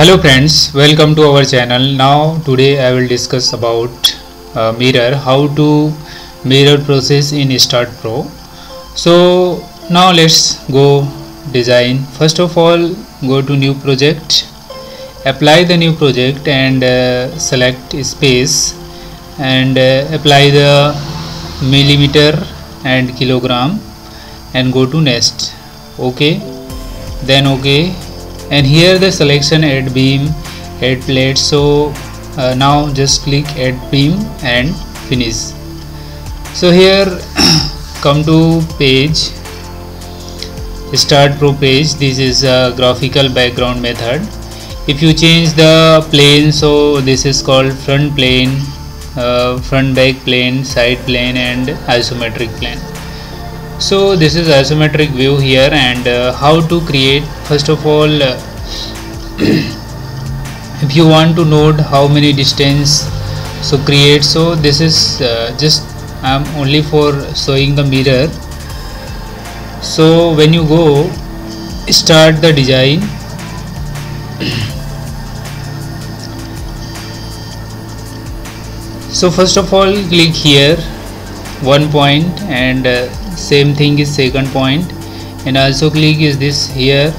Hello friends, welcome to our channel. Now today I will discuss about mirror, how to mirror process in Start Pro. So now let's go design. First of all, go to new project, apply the new project and select space and apply the millimeter and kilogram and go to next. Okay, then okay, and here the selection add beam, add plate. So now just click add beam and finish. So here come to page, Start Pro page. This is a graphical background method. If you change the plane, so this is called front plane, front back plane, side plane and isometric plane. So this is isometric view here, and how to create. First of all, if you want to note how many distance, so create. So this is just I'm only for showing the mirror. So when you go start the design, so first of all click here one point, and same thing is second point, and also click is this here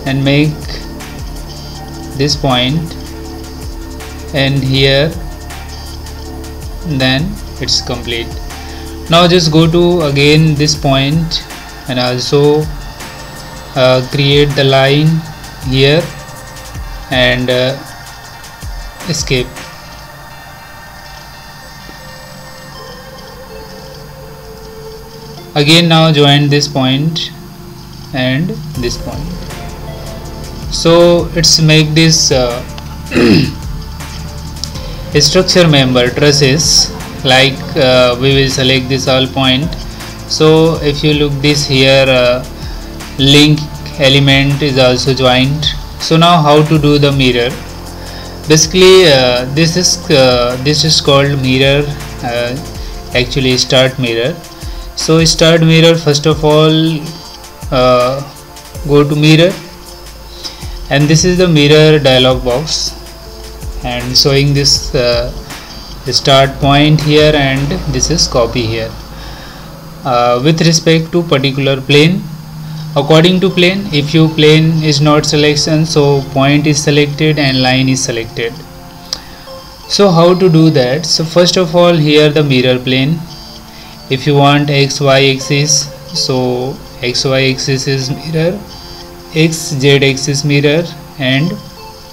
and make this point and here, then it's complete. Now just go to again this point and also create the line here and escape. Again now join this point and this point. So it's make this structure member trusses, like we will select this all point. So if you look this here, link element is also joined. So now how to do the mirror? Basically this is called mirror, actually start mirror. So start mirror, first of all go to mirror, and this is the mirror dialog box and showing this start point here, and this is copy here with respect to particular plane. According to plane, if your plane is not selection, so point is selected and line is selected. So how to do that? So first of all, here the mirror plane. If you want XY axis, so XY axis is mirror, XZ axis mirror and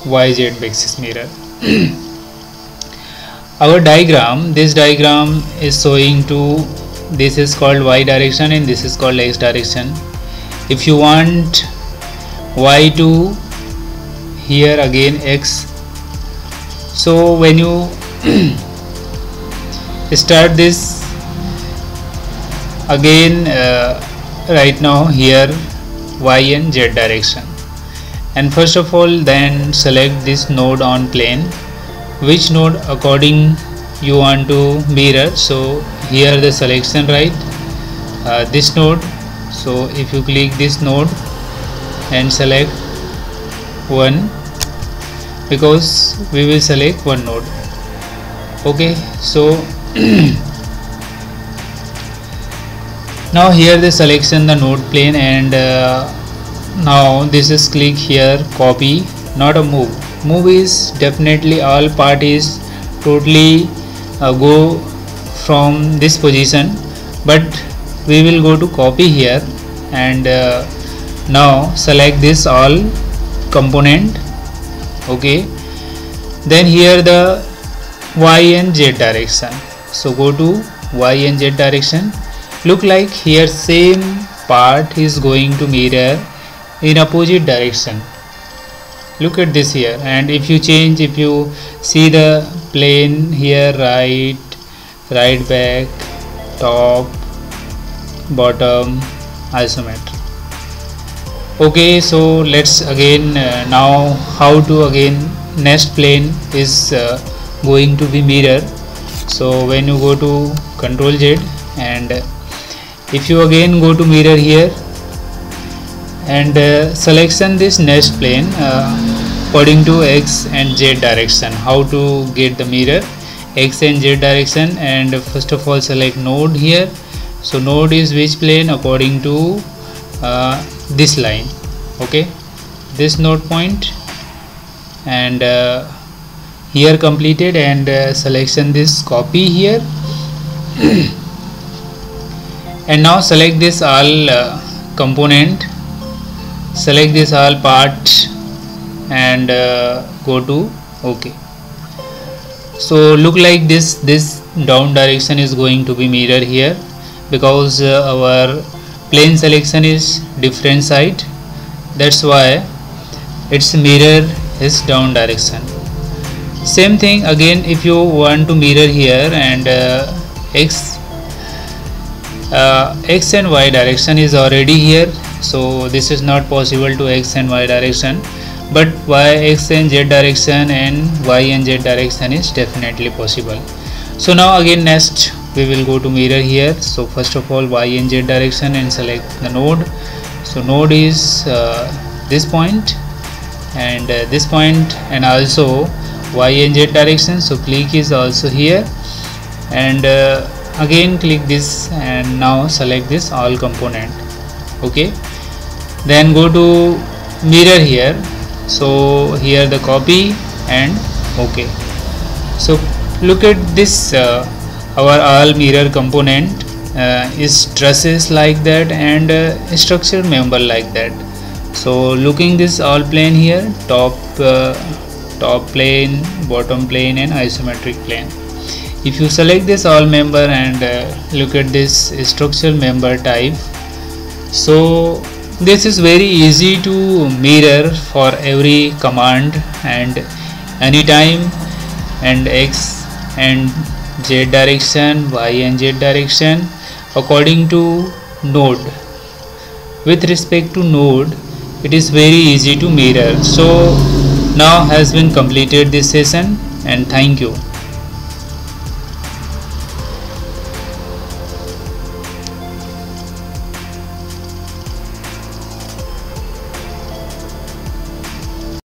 YZ axis mirror. Our diagram, this diagram is showing to, this is called Y direction and this is called X direction. If you want Y to here, again X. So when you start this again, right now here Y and Z direction, and first of all then select this node on plane, which node according you want to mirror. So here the selection, right, this node. So if you click this node and select one, because we will select one node. Okay, so now here the selection the node plane, and now this is click here copy, not a move. Move is definitely all part is totally go from this position, but we will go to copy here, and now select this all component. Okay, then here the Y and Z direction. So go to Y and Z direction. Look like here same part is going to mirror in opposite direction. Look at this here, and if you change, if you see the plane here, right back, top, bottom, isometric. Okay, so let's again now how to again next plane is going to be mirror. So when you go to Ctrl Z, and if you again go to mirror here and selection this next plane, according to x and z direction. How to get the mirror x and z direction? And first of all select node here. So node is which plane? According to this line, okay, this node point, and here completed, and selection this copy here. And now select this all component, select this all part, and go to OK. So look like this down direction is going to be mirror here, because our plane selection is different side, that's why its mirror is down direction. Same thing again, if you want to mirror here, and x and y direction is already here, so this is not possible to x and y direction, but y, x and z direction and y and z direction is definitely possible. So now again next we will go to mirror here. So first of all y and z direction, and select the node. So node is this point and this point, and also y and z direction. So click is also here, and again click this, and now select this all component, okay. Then go to mirror here. So here the copy and okay. So look at this, our all mirror component is trusses like that, and structure member like that. So looking this all plane here, top plane, bottom plane and isometric plane. If you select this all member and look at this structural member type, so this is very easy to mirror for every command and anytime, and x and z direction, y and z direction according to node. With respect to node, it is very easy to mirror. So now has been completed this session, and thank you.